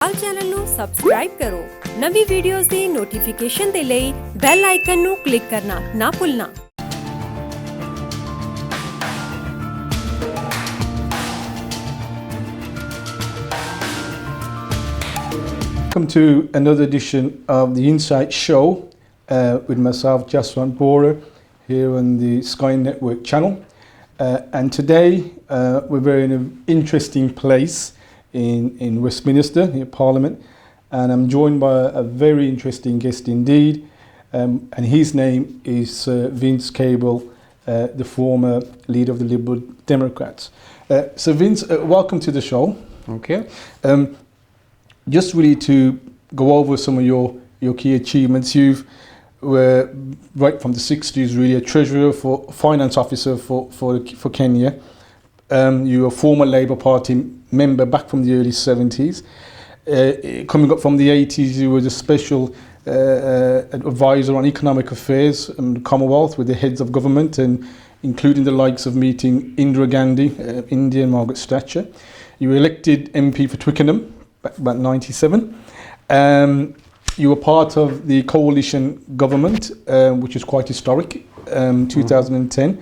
Akaal Channel ਨੂੰ subscribe ਕਰੋ ਨਵੀਂ ਵੀਡੀਓਜ਼ ਦੀ ਨੋਟੀਫਿਕੇਸ਼ਨ ਦੇ ਲਈ ਬੈਲ ਆਈਕਨ ਨੂੰ ਕਲਿੱਕ ਕਰਨਾ ਨਾ ਭੁੱਲਣਾ Welcome to another edition of the Insight Show with myself, Jaswant Bora, here on the Sky Network channel. And today we're in an interesting place in Westminster, near Parliament, and I'm joined by a very interesting guest indeed, and his name is Vince Cable, the former leader of the Liberal Democrats. So Vince, welcome to the show. Okay. Just really to go over some of your key achievements. You were right from the 60s really a treasurer, finance officer for Kenya. You were a former Labour Party member back from the early 70s. Coming up from the 80s, you were the special advisor on economic affairs and the Commonwealth with the heads of government, and including the likes of meeting Indira Gandhi, India, and Margaret Thatcher. You were elected MP for Twickenham back about 97. You were part of the coalition government, which is quite historic, 2010.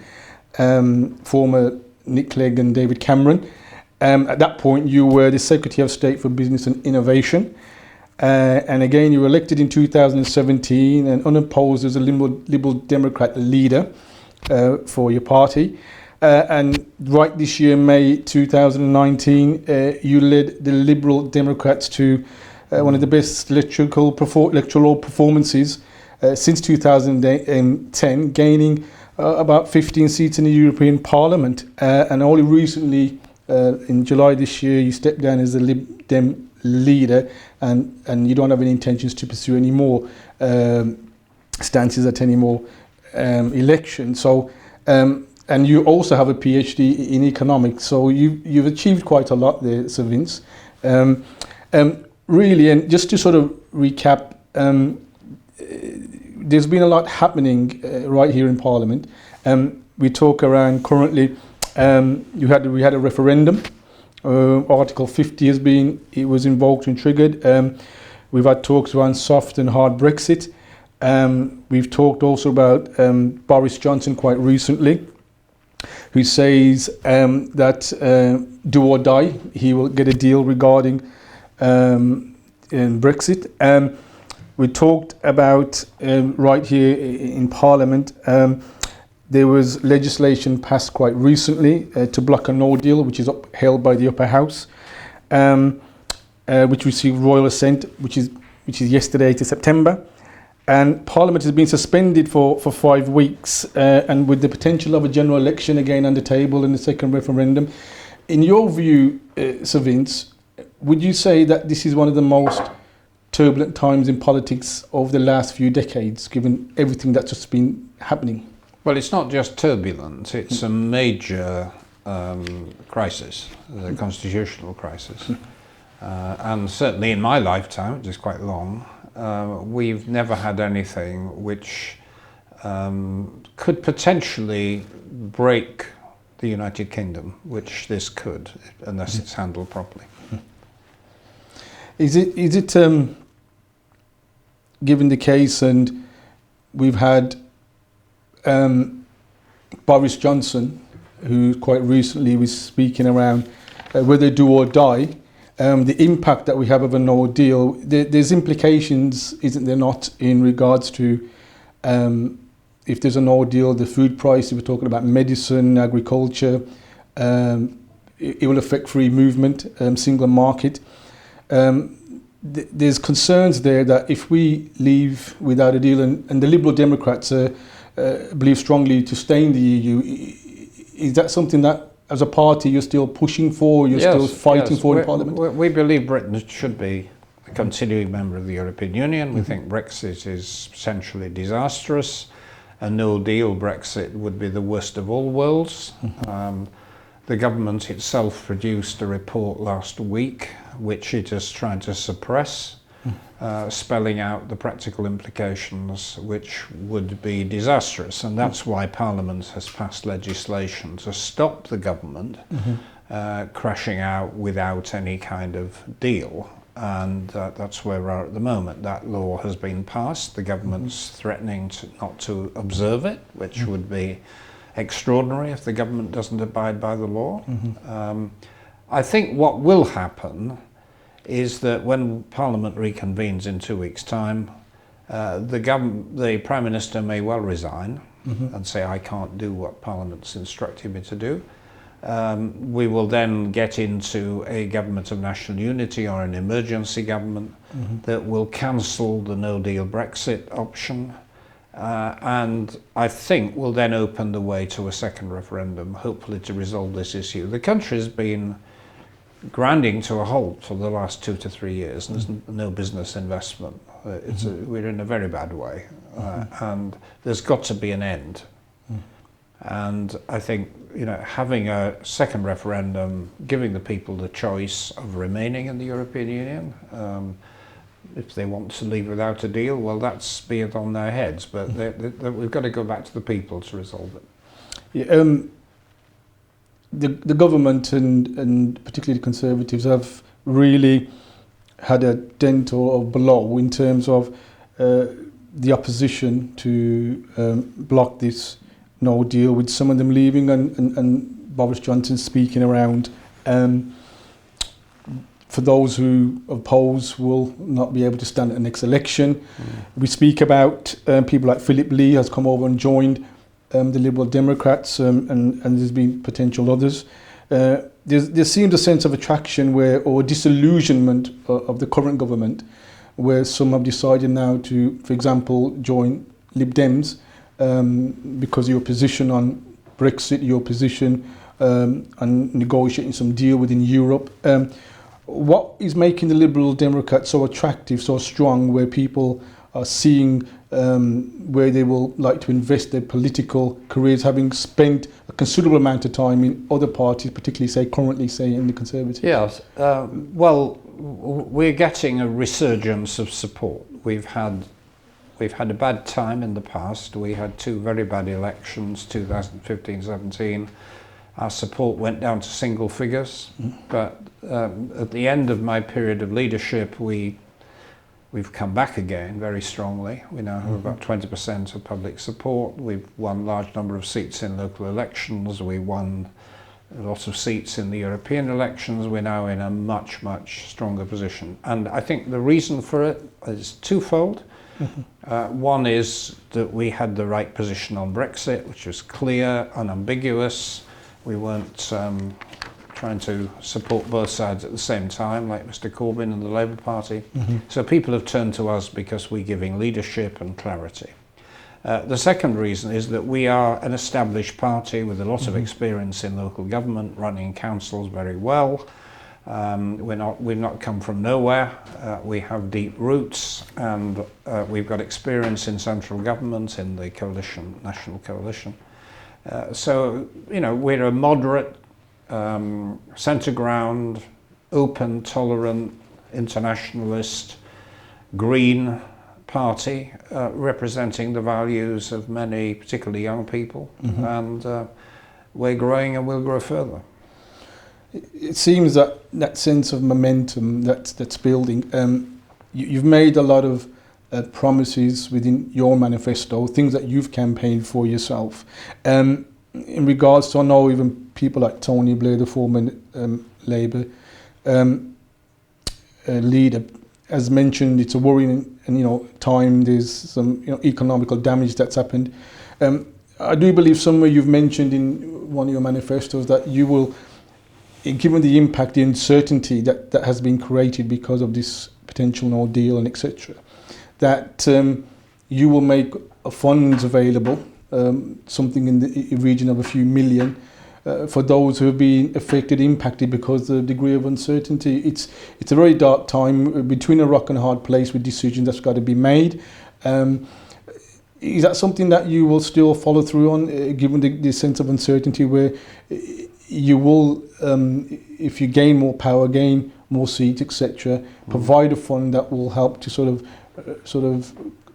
Former Nick Clegg and David Cameron. At that point, you were the Secretary of State for Business and Innovation. And again, you were elected in 2017 and unopposed as a Liberal Democrat leader for your party. And right this year, May 2019, you led the Liberal Democrats to one of the best electoral performances since 2010, gaining about 15 seats in the European Parliament. And only recently, in July this year, you stepped down as the Lib Dem leader, and you don't have any intentions to pursue any more stances at any more elections. So, and you also have a PhD in economics, so you've achieved quite a lot there, Sir Vince. Really, and just to sort of recap, there's been a lot happening right here in Parliament. We talk around currently. We had a referendum. Article 50 was invoked and triggered. We've had talks around soft and hard Brexit. We've talked also about Boris Johnson quite recently, who says that do or die, he will get a deal regarding Brexit. We talked about right here in Parliament, there was legislation passed quite recently to block a no deal, which is upheld by the upper house, which received royal assent, which is yesterday to September. And Parliament has been suspended for 5 weeks, and with the potential of a general election again on the table in the second referendum. In your view, Sir Vince, would you say that this is one of the most turbulent times in politics over the last few decades, given everything that's just been happening? Well, it's not just turbulent, it's a major crisis, a constitutional crisis. And certainly in my lifetime, which is quite long, we've never had anything which could potentially break the United Kingdom, which this could, unless it's handled properly. Is it given the case, and we've had Boris Johnson, who quite recently was speaking around whether do or die, the impact that we have of a no deal, there's implications, isn't there not, in regards to if there's a no deal, the food price, if we're talking about medicine, agriculture, it will affect free movement, single market. There's concerns there that if we leave without a deal, and the Liberal Democrats believe strongly to stay in the EU, is that something that as a party you're still pushing for, you're still fighting for in Parliament? We believe Britain should be a continuing member of the European Union. We think Brexit is essentially disastrous. A no deal Brexit would be the worst of all worlds. The government itself produced a report last week which it is trying to suppress, spelling out the practical implications which would be disastrous, and that's why Parliament has passed legislation to stop the government crashing out without any kind of deal. and that's where we are at the moment. That law has been passed. The government's threatening not to observe it, which would be extraordinary if the government doesn't abide by the law. I think what will happen is that when Parliament reconvenes in 2 weeks' time, the Prime Minister may well resign and say, I can't do what Parliament's instructed me to do. We will then get into a government of national unity or an emergency government that will cancel the no-deal Brexit option, and I think will then open the way to a second referendum, hopefully to resolve this issue. The country has been grinding to a halt for the last 2 to 3 years, and there's no business investment. We're in a very bad way, and there's got to be an end. And I think, having a second referendum, giving the people the choice of remaining in the European Union, if they want to leave without a deal, well, that's be it on their heads. But we've got to go back to the people to resolve it. Yeah, the government and particularly the Conservatives have really had a dent or a blow in terms of the opposition to block this no deal, with some of them leaving and Boris Johnson speaking around. For those who oppose will not be able to stand at the next election. We speak about people like Philip Lee has come over and joined the Liberal Democrats, and there's been potential others. There seems a sense of attraction or disillusionment of the current government, where some have decided now to, for example, join Lib Dems because of your position on Brexit, your position on negotiating some deal within Europe. What is making the Liberal Democrats so attractive, so strong, where people are seeing where they will like to invest their political careers, having spent a considerable amount of time in other parties, particularly currently in the Conservatives? Yes, well, we're getting a resurgence of support. We've had a bad time in the past. We had 2 very bad elections, 2015-17. Our support went down to single figures, but at the end of my period of leadership, we've come back again very strongly. We now have about 20% of public support. We've won a large number of seats in local elections. We won a lot of seats in the European elections. We're now in a much, much stronger position. And I think the reason for it is twofold. One is that we had the right position on Brexit, which was clear, unambiguous. We weren't trying to support both sides at the same time, like Mr. Corbyn and the Labour Party. So people have turned to us because we're giving leadership and clarity. The second reason is that we are an established party with a lot of experience in local government, running councils very well. We've not come from nowhere. We have deep roots, and we've got experience in central government, in the coalition, national coalition. So, we're a moderate, centre ground, open, tolerant, internationalist, green party, representing the values of many, particularly young people, and we're growing and we'll grow further. It seems that sense of momentum that's building. You've made a lot of promises within your manifesto, things that you've campaigned for yourself. In regards to, I know even people like Tony Blair, the former Labour leader, has mentioned it's a worrying time. There's some economical damage that's happened. I do believe somewhere you've mentioned in one of your manifestos that you will, given the impact, the uncertainty that has been created because of this potential no deal and etc., that you will make funds available, something in the region of a few million, for those who have been affected, impacted because of the degree of uncertainty. It's a very dark time, between a rock and a hard place, with decisions that's got to be made. Is that something that you will still follow through on, given the sense of uncertainty, where you will, if you gain more power, gain more seats, etc., provide a fund that will help to sort of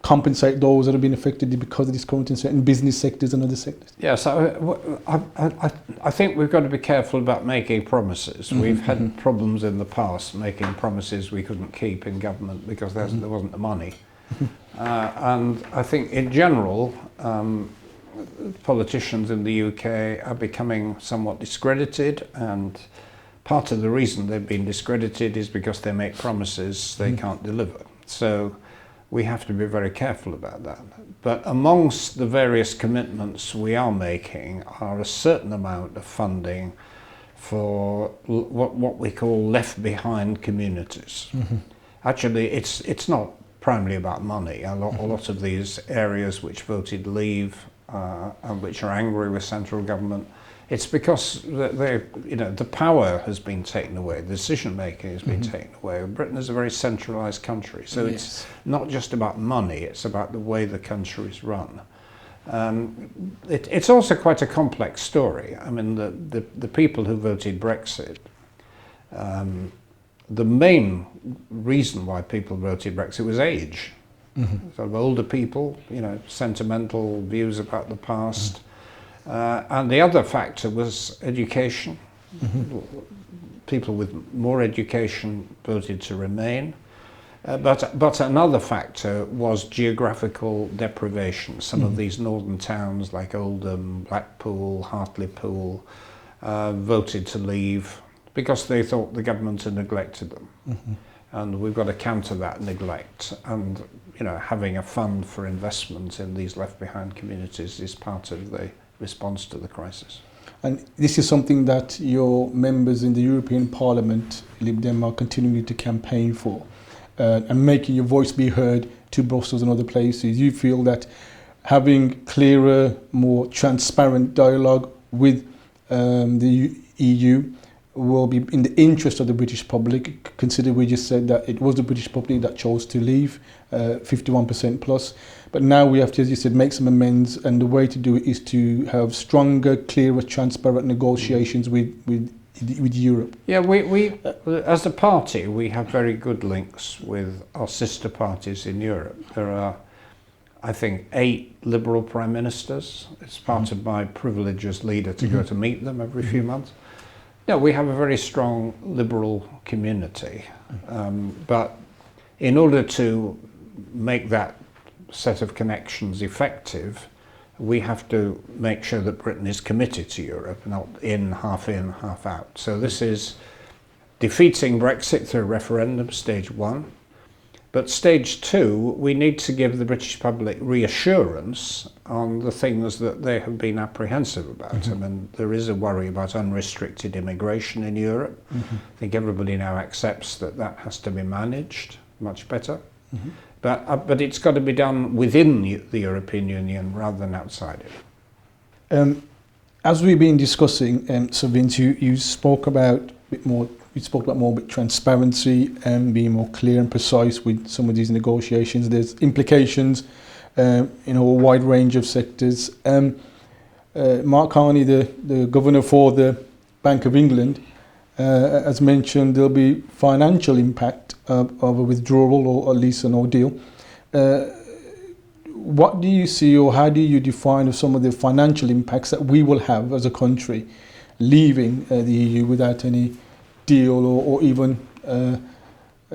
compensate those that have been affected because of this current in certain business sectors and other sectors? Yes, I think we've got to be careful about making promises. We've had problems in the past making promises we couldn't keep in government because there wasn't the money. And I think in general, politicians in the UK are becoming somewhat discredited, and part of the reason they've been discredited is because they make promises they can't deliver. So we have to be very careful about that. But amongst the various commitments we are making are a certain amount of funding for what we call left behind communities. Actually, it's not primarily about money. A lot of these areas which voted leave and which are angry with central government, it's because the power has been taken away, the decision making has been taken away. Britain is a very centralised country, so it's not just about money, it's about the way the country is run. It's also quite a complex story. I mean, the people who voted Brexit, the main reason why people voted Brexit was age. Sort of older people, sentimental views about the past. And the other factor was education. People with more education voted to remain. But another factor was geographical deprivation. Some of these northern towns like Oldham, Blackpool, Hartlepool voted to leave because they thought the government had neglected them. And we've got to counter that neglect. And having a fund for investment in these left behind communities is part of the response to the crisis. And this is something that your members in the European Parliament, Lib Dem, are continuing to campaign for, and making your voice be heard to Brussels and other places. You feel that having clearer, more transparent dialogue with the EU will be in the interest of the British public, consider we just said that it was the British public that chose to leave, 51% plus. But now we have to, as you said, make some amends, and the way to do it is to have stronger, clearer, transparent negotiations with Europe. Yeah, we as a party, we have very good links with our sister parties in Europe. There are, I think, 8 Liberal Prime Ministers. It's part of my privilege as leader to go to meet them every few months. Yeah, we have a very strong Liberal community, but in order to make that set of connections effective, we have to make sure that Britain is committed to Europe, not in, half out. So this is defeating Brexit through referendum, stage 1. But stage 2, we need to give the British public reassurance on the things that they have been apprehensive about. I mean, there is a worry about unrestricted immigration in Europe. I think everybody now accepts that that has to be managed much better. But it's got to be done within the European Union rather than outside it. As we've been discussing, Sir Vince, you spoke about a bit more. You spoke about more transparency and being more clear and precise with some of these negotiations. There's implications in a wide range of sectors. Mark Carney, the governor for the Bank of England, has mentioned there'll be financial impact of a withdrawal, or at least an ordeal. What do you see, or how do you define some of the financial impacts that we will have as a country leaving the EU without any deal, or even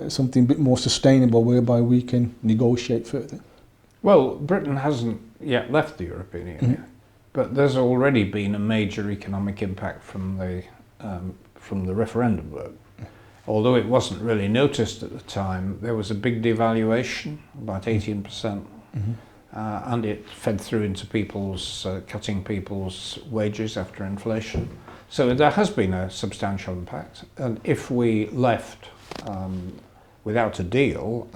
something a bit more sustainable whereby we can negotiate further? Well, Britain hasn't yet left the European Union, but there's already been a major economic impact from the referendum vote. Although it wasn't really noticed at the time, there was a big devaluation, about 18%, and it fed through into cutting people's wages after inflation. So there has been a substantial impact, and if we left without a deal,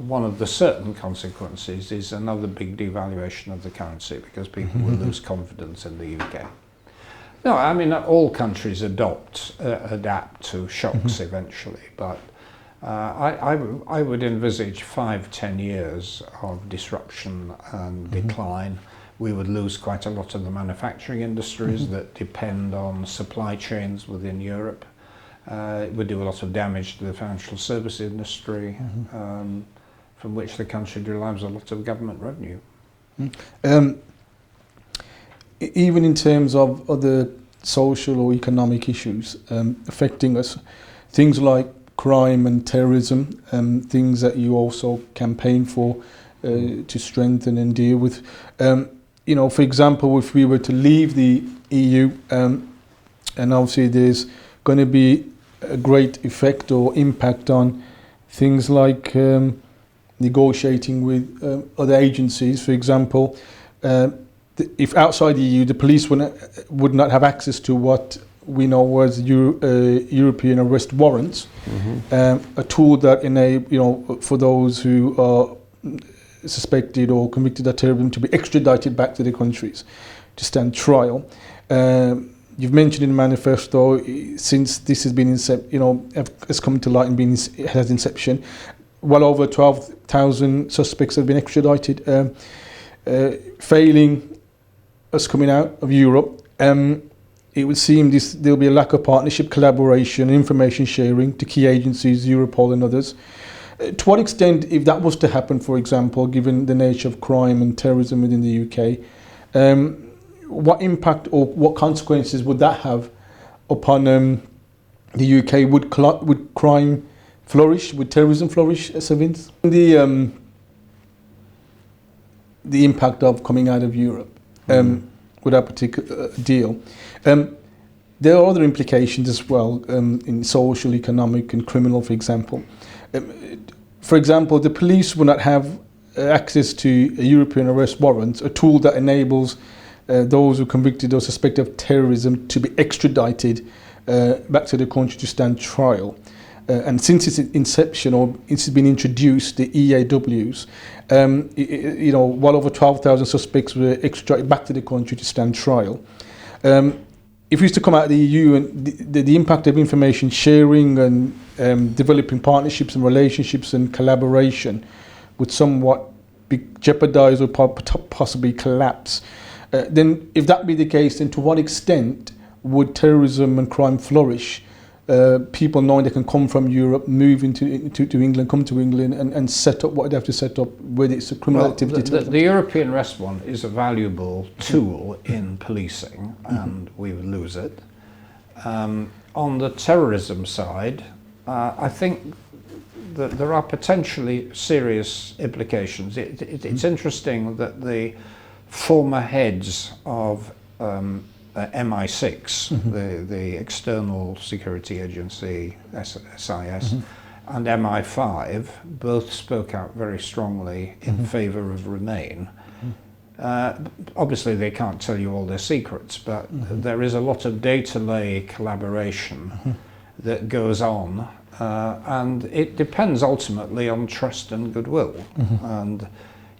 one of the certain consequences is another big devaluation of the currency, because people will lose confidence in the UK. No, I mean, all countries adapt to shocks eventually, but I would envisage 5-10 years of disruption and decline. We would lose quite a lot of the manufacturing industries that depend on supply chains within Europe. It would do a lot of damage to the financial service industry. from which the country derives a lot of government revenue. Even in terms of other social or economic issues affecting us, things like crime and terrorism, things that you also campaign for to strengthen and deal with. You know, for example, if we were to leave the EU, and obviously there's going to be a great effect or impact on things like negotiating with other agencies. For example, if outside the EU, the police would not have access to what we know as European arrest warrants, a tool that for those who are suspected or convicted of terrorism to be extradited back to their countries to stand trial. You've mentioned in the manifesto, since this has been has come to light and has inception, well over 12,000 suspects have been extradited. Failing us coming out of Europe, it would seem there'll be a lack of partnership, collaboration, information sharing to key agencies, Europol and others. To what extent, if that was to happen, for example, given the nature of crime and terrorism within the UK, what impact or what consequences would that have upon the UK? Would crime flourish? Would terrorism flourish, Sir Vince? The impact of coming out of Europe with that particular deal. There are other implications as well in social, economic and criminal, for example. For example, the police will not have access to a European arrest warrant, a tool that enables those who are convicted or suspected of terrorism to be extradited back to the country to stand trial. And since its inception, or it's been introduced, the EAWs, well over 12,000 suspects were extradited back to the country to stand trial. If we used to come out of the EU, and the impact of information sharing and developing partnerships and relationships and collaboration would somewhat be jeopardised or possibly collapse. Then if that be the case, then to what extent would terrorism and crime flourish? People knowing they can come from Europe, move to England, come to England and set up what they have to set up, whether it's a criminal activity. The European arrest warrant is a valuable tool in policing, and we would lose it. On the terrorism side, I think that there are potentially serious implications. It's interesting that the former heads of MI6, the external security agency, SIS, and MI5 both spoke out very strongly in favour of Remain. Obviously they can't tell you all their secrets, but there is a lot of data lay collaboration that goes on, and it depends ultimately on trust and goodwill. And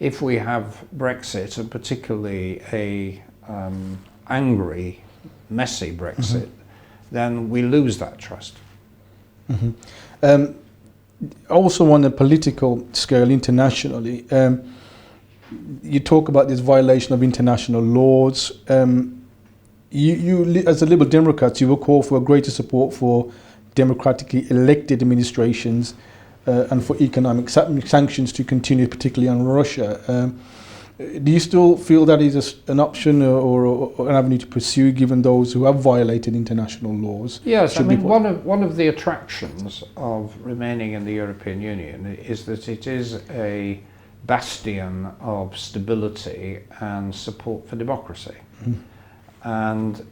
if we have Brexit, and particularly a angry, messy Brexit, then we lose that trust. Also on a political scale, internationally, you talk about this violation of international laws. You as a Liberal Democrat, you will call for a greater support for democratically elected administrations and for economic sanctions to continue, particularly on Russia. Do you still feel that is an option or an avenue to pursue, given those who have violated international laws? Yes, I mean, one of the attractions of remaining in the European Union is that it is a bastion of stability and support for democracy. And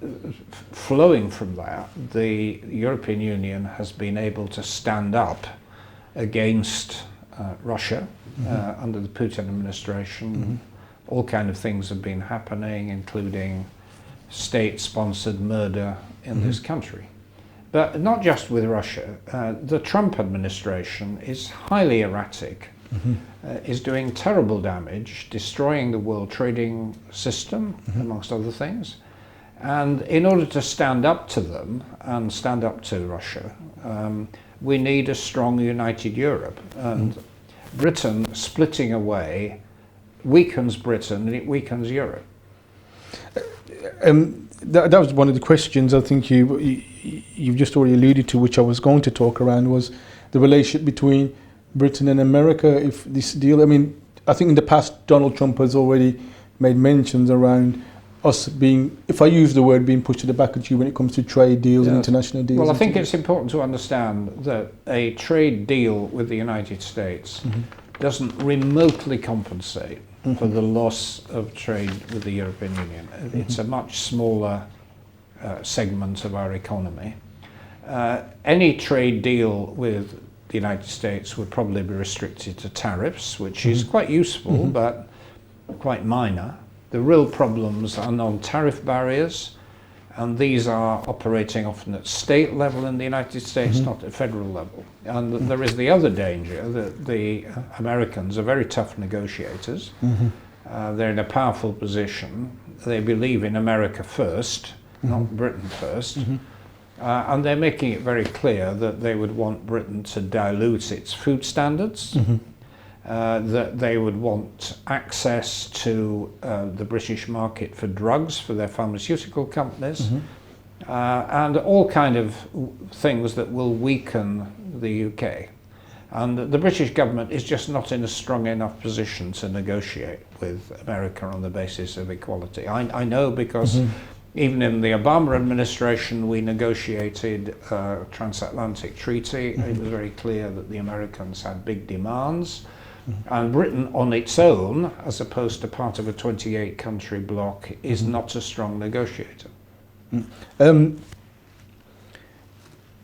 flowing from that, the European Union has been able to stand up against Russia under the Putin administration. All kind of things have been happening, including state-sponsored murder in this country. But not just with Russia. The Trump administration is highly erratic, is doing terrible damage, destroying the world trading system, amongst other things. And in order to stand up to them and stand up to Russia, we need a strong, united Europe. And Britain splitting away weakens Britain and it weakens Europe. That was one of the questions I think you've just already alluded to, which I was going to talk around, was the relationship between Britain and America if this deal? I mean, I think in the past Donald Trump has already made mentions around us being, if I use the word, being pushed to the back of you when it comes to trade deals and international deals. Well, I think it's important to understand that a trade deal with the United States doesn't remotely compensate for the loss of trade with the European Union. It's a much smaller segment of our economy. Any trade deal with the United States would probably be restricted to tariffs, which is quite useful but quite minor. The real problems are non-tariff barriers, and these are operating often at state level in the United States, not at federal level. And there is the other danger that the Americans are very tough negotiators. They're in a powerful position. They believe in America first, not Britain first. And they're making it very clear that they would want Britain to dilute its food standards, that they would want access to the British market for drugs for their pharmaceutical companies, and all kind of things that will weaken the UK. And the British government is just not in a strong enough position to negotiate with America on the basis of equality. I know because even in the Obama administration, we negotiated a transatlantic treaty. It was very clear that the Americans had big demands. And Britain on its own, as opposed to part of a 28-country bloc, is not a strong negotiator.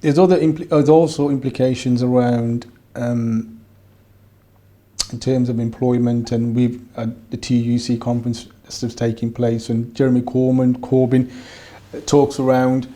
There's also implications around in terms of employment, and we've at the TUC conference that's taking place, and Jeremy Corbyn talks around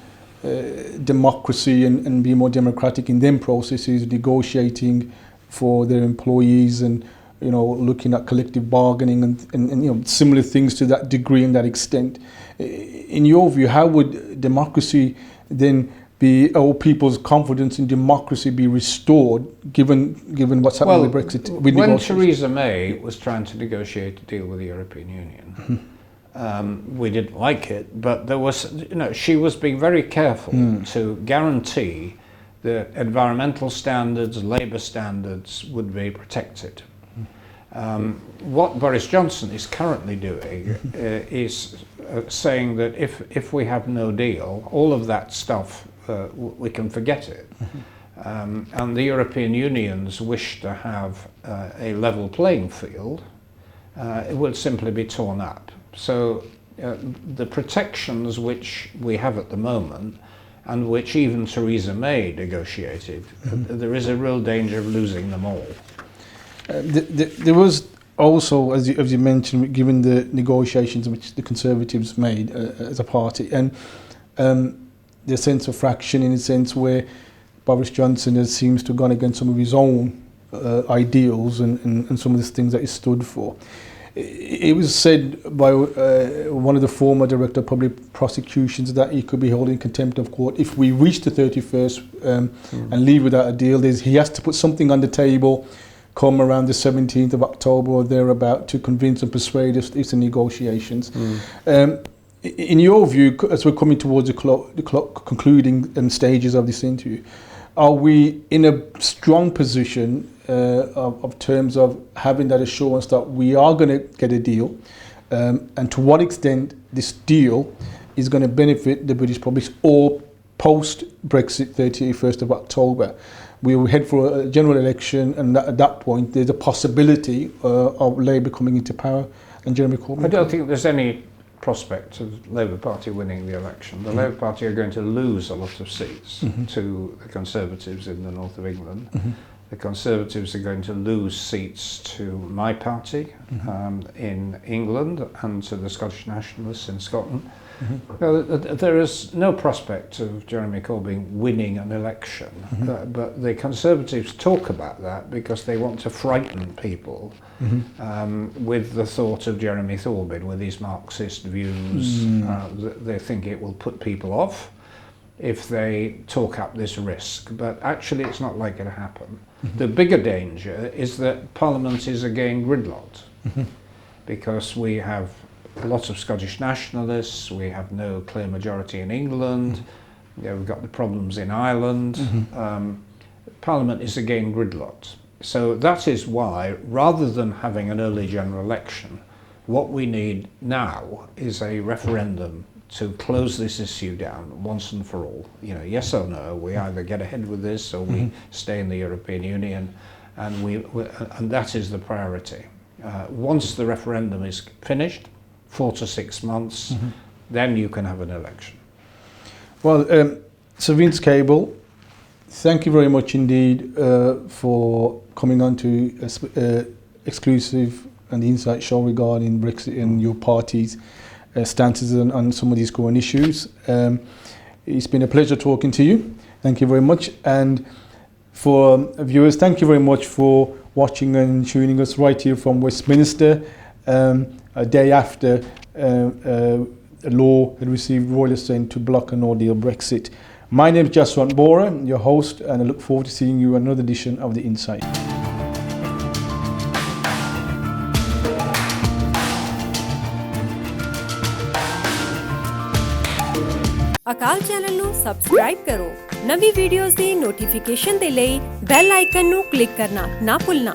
democracy and being more democratic in them processes, negotiating for their employees, and looking at collective bargaining and similar things to that degree and that extent. In your view, how would democracy then be, or people's confidence in democracy be restored, given what's happening with Brexit? When Theresa May was trying to negotiate a deal with the European Union, we didn't like it, but there was, she was being very careful to guarantee that environmental standards, labour standards would be protected. What Boris Johnson is currently doing is saying that if we have no deal, all of that stuff, we can forget it. And the European Union's wish to have a level playing field, it will simply be torn up. So the protections which we have at the moment, and which even Theresa May negotiated, there is a real danger of losing them all. There was also, as you mentioned, given the negotiations which the Conservatives made as a party, and the sense of fraction, in a sense where Boris Johnson seems to have gone against some of his own ideals and some of the things that he stood for. It was said by one of the former Director of Public Prosecutions that he could be held in contempt of court if we reach the 31st and leave without a deal. He has to put something on the table come around the 17th of October or thereabout to convince and persuade us it's the negotiations. In your view, as we're coming towards the concluding stages of this interview, are we in a strong position of terms of having that assurance that we are going to get a deal, and to what extent this deal is going to benefit the British public, or post-Brexit 31st of October? We will head for a general election, and at that point there's a possibility of Labour coming into power and Jeremy Corbyn. I don't think there's any prospect of the Labour Party winning the election. The Labour Party are going to lose a lot of seats to the Conservatives in the north of England. The Conservatives are going to lose seats to my party in England and to the Scottish Nationalists in Scotland. There is no prospect of Jeremy Corbyn winning an election, but the Conservatives talk about that because they want to frighten people with the thought of Jeremy Corbyn, with his Marxist views. They think it will put people off if they talk up this risk, but actually it's not likely to happen. The bigger danger is that Parliament is again gridlocked, because we have a lot of Scottish nationalists, we have no clear majority in England, we've got the problems in Ireland. Parliament is again gridlocked. So that is why, rather than having an early general election, what we need now is a referendum to close this issue down once and for all. You know, yes or no, we either get ahead with this or we stay in the European Union, and that is the priority. Once the referendum is finished, 4 to 6 months, then you can have an election. Well, Sir Vince Cable, thank you very much indeed for coming on to exclusive and the Insight show regarding Brexit and your party's stances on some of these current issues. It's been a pleasure talking to you. Thank you very much. And for viewers, thank you very much for watching and tuning us right here from Westminster, a day after a law had received royal assent to block a no-deal Brexit. My name is Jaswant Bora, your host, and I look forward to seeing you in another edition of The Insight. Akal channel ਨੂੰ subscribe ਕਰੋ। ਨਵੀਂ videos ਦੀ notification ਦੇ ਲਈ bell icon ਨੂੰ click ਕਰਨਾ ਨਾ ਭੁੱਲਣਾ।